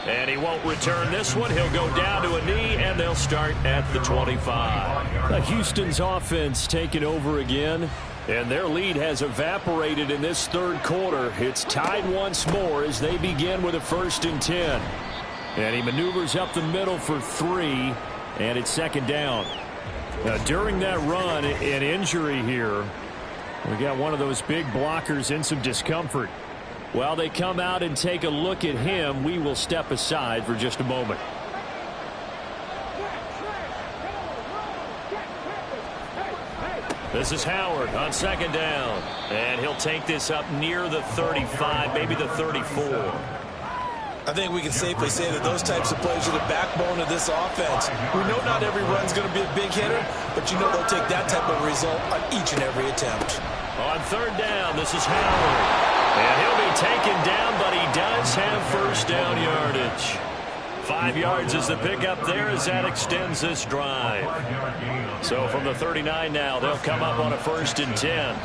Speaker 2: And he won't return this one. He'll go down to a knee, and they'll start at the 25.
Speaker 6: Houston's offense taking over again, and their lead has evaporated in this 3rd quarter. It's tied once more as they begin with a 1st and 10. And he maneuvers up the middle for 3, and it's 2nd down. Now, during that run, an injury here. We got one of those big blockers in some discomfort. While they come out and take a look at him, we will step aside for just a moment.
Speaker 2: This is Howard on second down. And he'll take this up near the 35, maybe the 34.
Speaker 3: I think we can safely say that those types of plays are the backbone of this offense. We know not every run's going to be a big hitter, but you know they'll take that type of result on each and every attempt.
Speaker 2: On third down, this is Howard. And he'll be taken down, but he does have first down yardage. 5 yards is the pickup there as that extends this drive. So from the 39 now, they'll come up on a 1st and 10.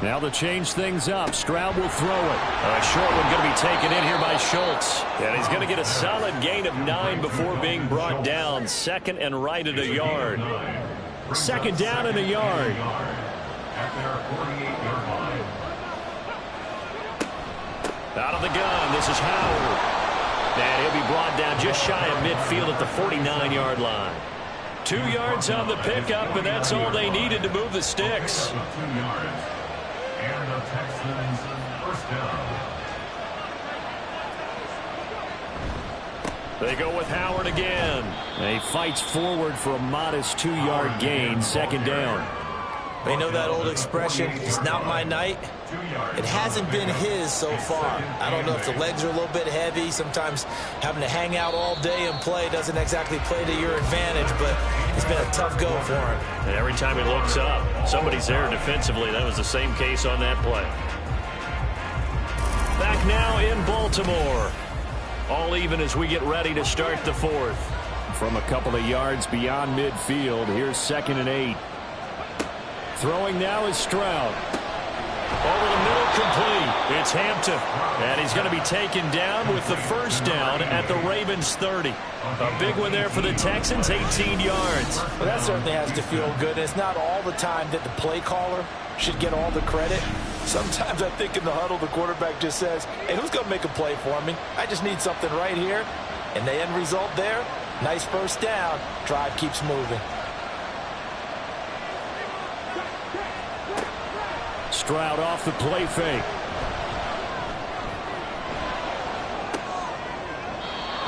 Speaker 6: Now to change things up, Stroud will throw it.
Speaker 2: A short one going to be taken in here by Schultz. And he's going to get a solid gain of 9 before being brought down. 2nd and right at a yard.
Speaker 6: 2nd down and a yard.
Speaker 2: Out of the gun, this is Howard. And he'll be brought down just shy of midfield at the 49-yard line. 2 yards on the pickup, and that's all they needed to move the sticks.
Speaker 4: 2 yards. And the Texans first down.
Speaker 2: They go with Howard again.
Speaker 6: He fights forward for a modest 2-yard gain, 2nd down.
Speaker 3: They know that old expression, it's not my night. It hasn't been his so far. I don't know if the legs are a little bit heavy. Sometimes having to hang out all day and play doesn't exactly play to your advantage, but it's been a tough go for him.
Speaker 2: And every time he looks up, somebody's there defensively. That was the same case on that play. Back now in Baltimore. All even as we get ready to start the 4th.
Speaker 6: From a couple of yards beyond midfield, here's 2nd and 8. Throwing now is Stroud.
Speaker 2: Over the middle, complete. It's Hampton. And he's going to be taken down with the first down at the Ravens 30. A big one there for the Texans, 18 yards.
Speaker 5: Well, that certainly has to feel good. It's not all the time that the play caller should get all the credit. Sometimes I think in the huddle, the quarterback just says, hey, who's going to make a play for me? I just need something right here. And the end result there, nice first down. Drive keeps moving.
Speaker 6: Stroud off the play fake.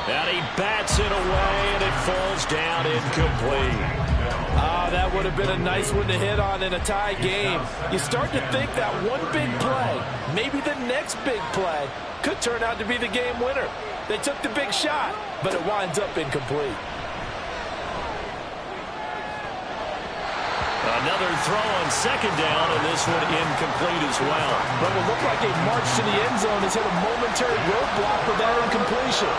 Speaker 2: And he bats it away, and it falls down incomplete.
Speaker 5: That would have been a nice one to hit on in a tie game. You start to think that one big play, maybe the next big play, could turn out to be the game winner. They took the big shot, but it winds up incomplete.
Speaker 2: Another throw on 2nd down, and this one incomplete as well.
Speaker 5: But it looked like a march to the end zone has hit a momentary roadblock with that incompletion.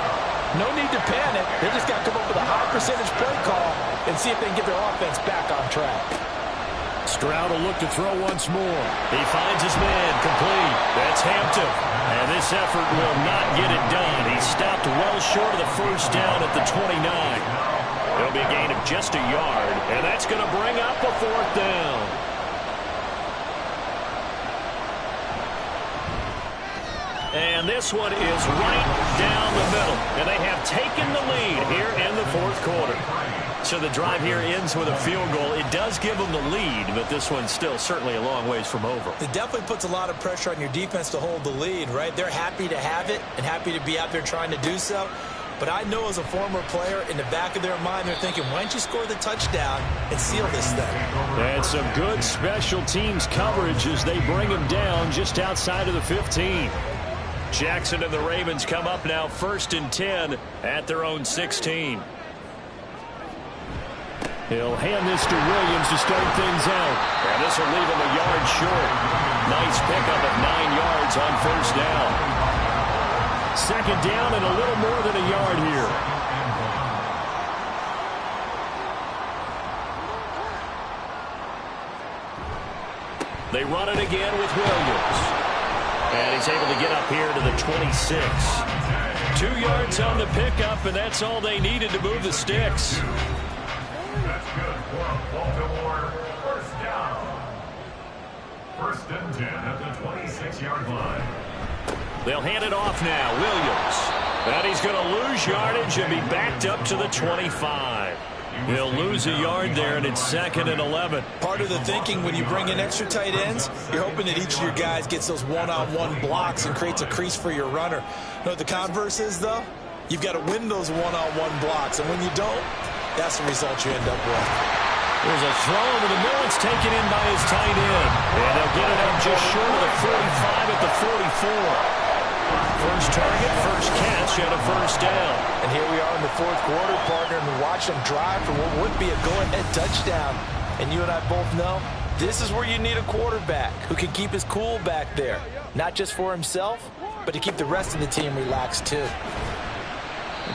Speaker 5: No need to panic. They just got to come up with a high percentage play call and see if they can get their offense back on track.
Speaker 6: Stroud will look to throw once more.
Speaker 2: He finds his man, complete. That's Hampton. And this effort will not get it done. He stopped well short of the first down at the 29. It'll be a gain of just a yard, and that's going to bring up a 4th down. And this one is right down the middle, and they have taken the lead here in the 4th quarter. So the drive here ends with a field goal. It does give them the lead, but this one's still certainly a long ways from over.
Speaker 3: It definitely puts a lot of pressure on your defense to hold the lead, right? They're happy to have it and happy to be out there trying to do so. But I know as a former player, in the back of their mind, they're thinking, why don't you score the touchdown and seal this thing?
Speaker 6: And some good special teams coverage as they bring him down just outside of the 15.
Speaker 2: Jackson and the Ravens come up now 1st and 10 at their own 16.
Speaker 6: He'll hand this to Williams to start things out.
Speaker 2: And this will leave him a yard short. Nice pickup of 9 yards on first down.
Speaker 6: 2nd down and a little more than a yard here.
Speaker 2: They run it again with Williams. And he's able to get up here to the 26. 2 yards on the pickup, and that's all they needed to move the sticks.
Speaker 4: That's good for Baltimore. First down. 1st and 10 at the 26-yard line.
Speaker 2: They'll hand it off now. Williams. And he's going to lose yardage and be backed up to the 25. He'll lose a yard there, and it's 2nd and 11.
Speaker 3: Part of the thinking when you bring in extra tight ends, you're hoping that each of your guys gets those one-on-one blocks and creates a crease for your runner. You know what the converse is, though? You've got to win those one-on-one blocks, and when you don't, that's the result you end up with.
Speaker 2: There's a throw over the middle. It's taken in by his tight end. And they'll get it up just short of the 45 at the 44. First target, first catch, and a first down.
Speaker 5: And here we are in the fourth quarter, partner, and watch them drive for what would be a go-ahead touchdown. And you and I both know this is where you need a quarterback who can keep his cool back there. Not just for himself, but to keep the rest of the team relaxed too.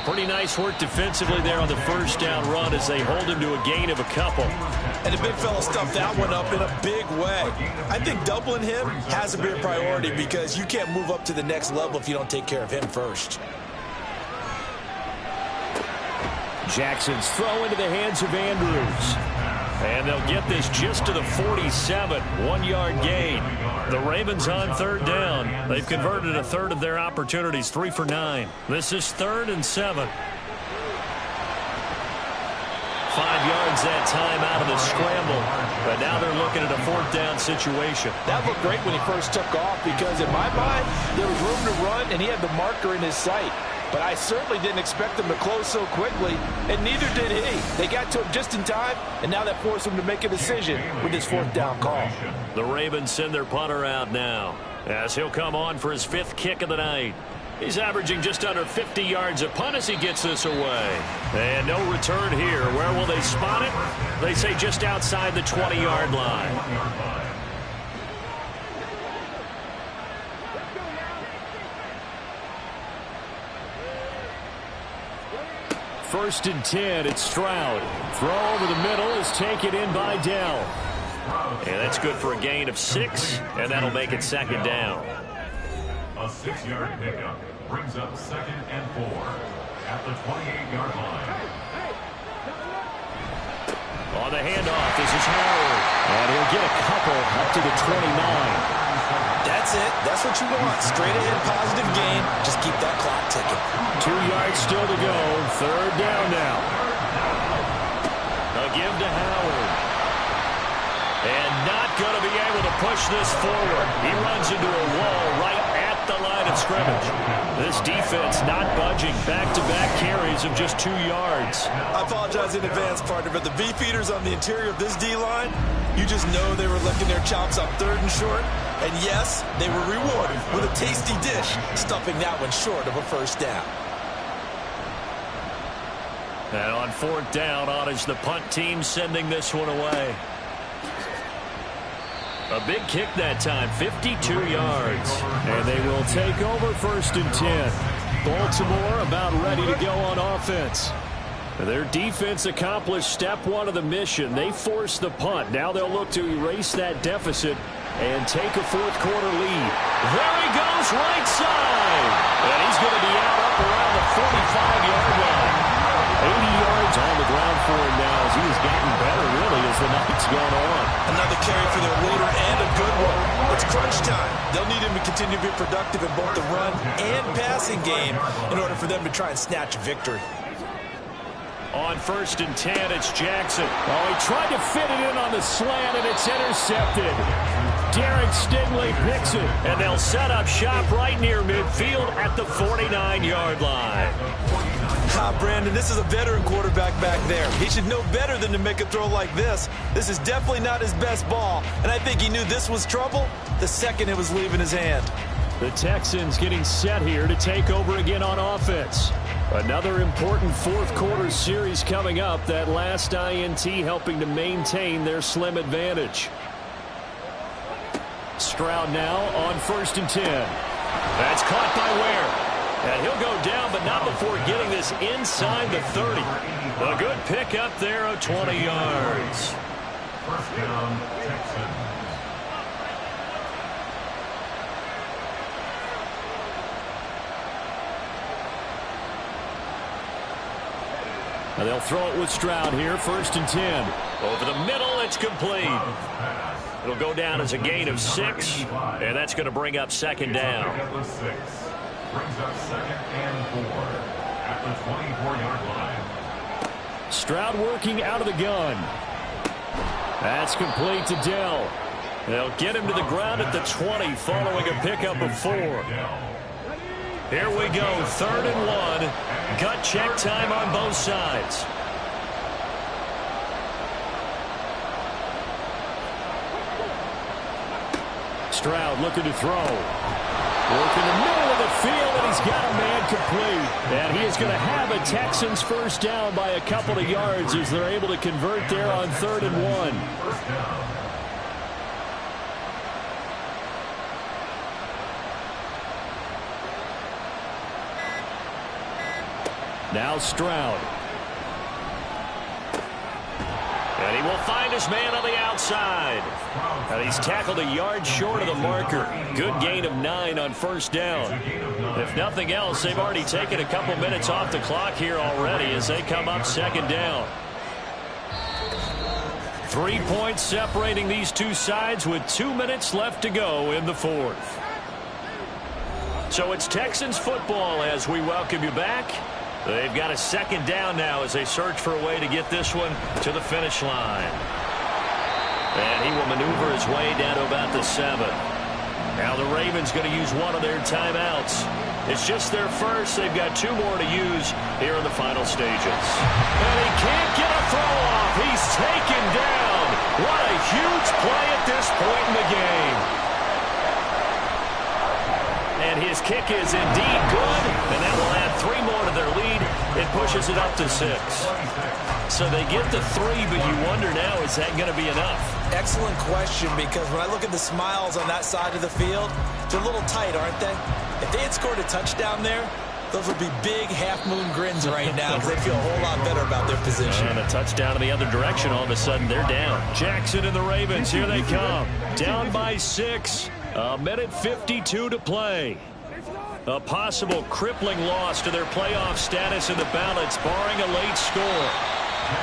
Speaker 2: Pretty nice work defensively there on the first down run as they hold him to a gain of a couple.
Speaker 3: And the big fella stuffed that one up in a big way. I think doubling him has to be a priority because you can't move up to the next level if you don't take care of him first.
Speaker 2: Jackson's throw into the hands of Andrews. And they'll get this just to the 47, 1-yard gain. The Ravens on third down. They've converted a third of their opportunities, 3 for 9. This is 3rd and 7. 5 yards that time out of the scramble. But now they're looking at a 4th down situation.
Speaker 5: That looked great when he first took off because in my mind, there was room to run and he had the marker in his sight. But I certainly didn't expect them to close so quickly, and neither did he. They got to him just in time, and now that forced him to make a decision with his 4th down call.
Speaker 2: The Ravens send their punter out now as he'll come on for his 5th kick of the night. He's averaging just under 50 yards a punt as he gets this away. And no return here. Where will they spot it? They say just outside the 20-yard line. First and 10, it's Stroud. Throw over the middle is taken in by Dell. And that's good for a gain of 6, and that'll make it 2nd down.
Speaker 4: A 6-yard pickup brings up 2nd and 4 at the 28-yard line.
Speaker 2: On the handoff, this is Howard. And he'll get a couple up to the 29.
Speaker 3: That's it. That's what you want. Straight ahead, positive gain. Just keep that clock ticking.
Speaker 2: 2 yards still to go. 3rd down now. A give to Howard. And not going to be able to push this forward. He runs into a wall right at the line of scrimmage. This defense not budging. Back-to-back carries of just 2 yards.
Speaker 3: I apologize in advance, partner, but the beefeaters on the interior of this D-line, you just know they were licking their chops on 3rd and short. And yes, they were rewarded with a tasty dish, stuffing that one short of a 1st down.
Speaker 2: And on 4th down, on is the punt team sending this one away. A big kick that time, 52 yards. And they will take over 1st and 10. Baltimore about ready to go on offense. Their defense accomplished step 1 of the mission. They forced the punt. Now they'll look to erase that deficit and take a 4th quarter lead. There he goes, right side. And he's going to be out up around the 45-yard line. 80 yards on the ground for him now as he has gotten better, really, as the night's gone on.
Speaker 3: Another carry for their leader and a good one. It's crunch time. They'll need him to continue to be productive in both the run and passing game in order for them to try and snatch a victory.
Speaker 2: On 1st and 10, it's Jackson. Oh, he tried to fit it in on the slant, and it's intercepted. Derek Stingley picks it, and they'll set up shop right near midfield at the 49-yard line.
Speaker 3: Brandon, this is a veteran quarterback back there. He should know better than to make a throw like this. This is definitely not his best ball, and I think he knew this was trouble the second it was leaving his hand.
Speaker 2: The Texans getting set here to take over again on offense. Another important 4th quarter series coming up. That last INT helping to maintain their slim advantage. Stroud now on 1st and 10. That's caught by Ware. And he'll go down, but not before getting this inside the 30. A good pickup there of 20 yards.
Speaker 4: 1st down, Texans.
Speaker 2: And they'll throw it with Stroud here, 1st and 10. Over the middle, it's complete. It'll go down as a gain of 6, and that's going to bring up 2nd down.
Speaker 4: Brings up 2nd and 4 at the 24-yard line.
Speaker 2: Stroud working out of the gun. That's complete to Dell. They'll get him to the ground at the 20 following a pickup of 4. Here we go, 3rd and 1. Gut check time on both sides. Stroud looking to throw. Work in the middle of the field, and he's got a man complete. And he is going to have a Texans first down by a couple of yards as they're able to convert there on 3rd and 1. Now Stroud. And he will find his man on the outside. And he's tackled a yard short of the marker. Good gain of 9 on first down. If nothing else, they've already taken a couple minutes off the clock here already as they come up 2nd down. 3 points separating these two sides with 2 minutes left to go in the 4th. So it's Texans football as we welcome you back. They've got a 2nd down now as they search for a way to get this one to the finish line. And he will maneuver his way down to about the 7. Now the Ravens going to use one of their timeouts. It's just their first. They've got 2 more to use here in the final stages. And he can't get a throw off. He's taken down. What a huge play at this point in the game. And his kick is indeed good, and that will add 3 more to their lead. It pushes it up to 6. So they get the 3, but you wonder now, is that going to be enough?
Speaker 3: Excellent question, because when I look at the smiles on that side of the field, they're a little tight, aren't they? If they had scored a touchdown there, those would be big half-moon grins right now because they feel a whole lot better about their position.
Speaker 2: And a touchdown in the other direction, all of a sudden they're down. Jackson and the Ravens, here they come. Down by 6. A minute 52 to play. A possible crippling loss to their playoff status in the balance, barring a late score.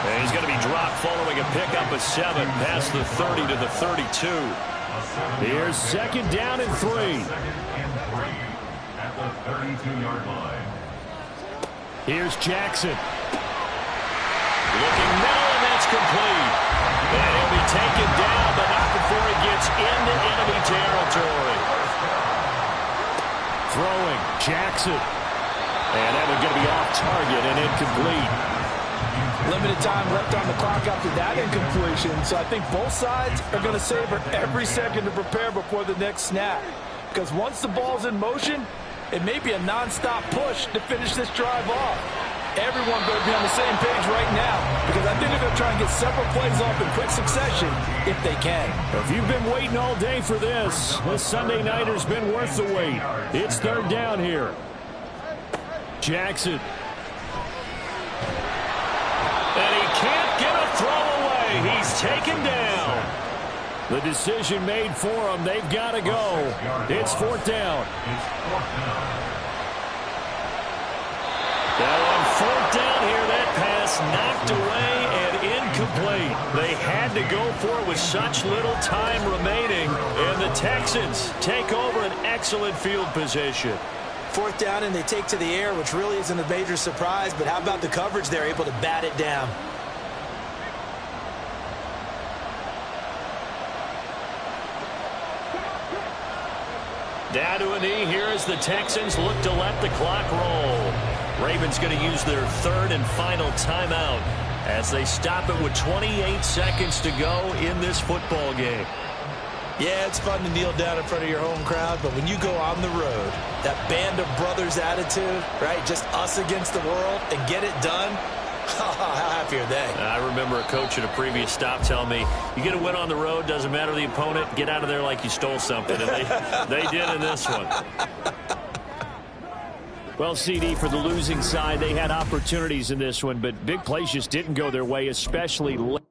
Speaker 2: And he's going to be dropped following a pickup of 7 past the 30 to the 32. Here's 2nd down and 3.
Speaker 4: At the 32-yard line.
Speaker 2: Here's Jackson. Looking middle, and that's complete. And he'll be taken down, but not before he gets into enemy territory. Throwing, Jackson. And that one's going to be off target and incomplete.
Speaker 5: Limited time left on the clock after that incompletion, so I think both sides are going to savor every second to prepare before the next snap. Because once the ball's in motion, it may be a non-stop push to finish this drive off. Everyone better be on the same page right now, because I think they're going to try and get several plays off in quick succession if they can.
Speaker 2: If you've been waiting all day for this Sunday nighter's been worth the wait. It's 3rd down here. Jackson. And he can't get a throw away. He's taken down. The decision made for them. They've got to go. It's 4th down. Now on 4th down here, that pass knocked away and incomplete. They had to go for it with such little time remaining. And the Texans take over an excellent field position.
Speaker 3: 4th down, and they take to the air, which really isn't a major surprise. But how about the coverage? They're able to bat it down.
Speaker 2: Down to a knee here as the Texans look to let the clock roll. Ravens going to use their 3rd and final timeout as they stop it with 28 seconds to go in this football game.
Speaker 3: Yeah, it's fun to kneel down in front of your home crowd, but when you go on the road, that band of brothers attitude, right, just us against the world, and get it done, how happy are they?
Speaker 2: I remember a coach at a previous stop telling me, you get a win on the road, doesn't matter the opponent, get out of there like you stole something. And they did in this one. Well, CD, for the losing side, they had opportunities in this one, but big plays just didn't go their way, especially late.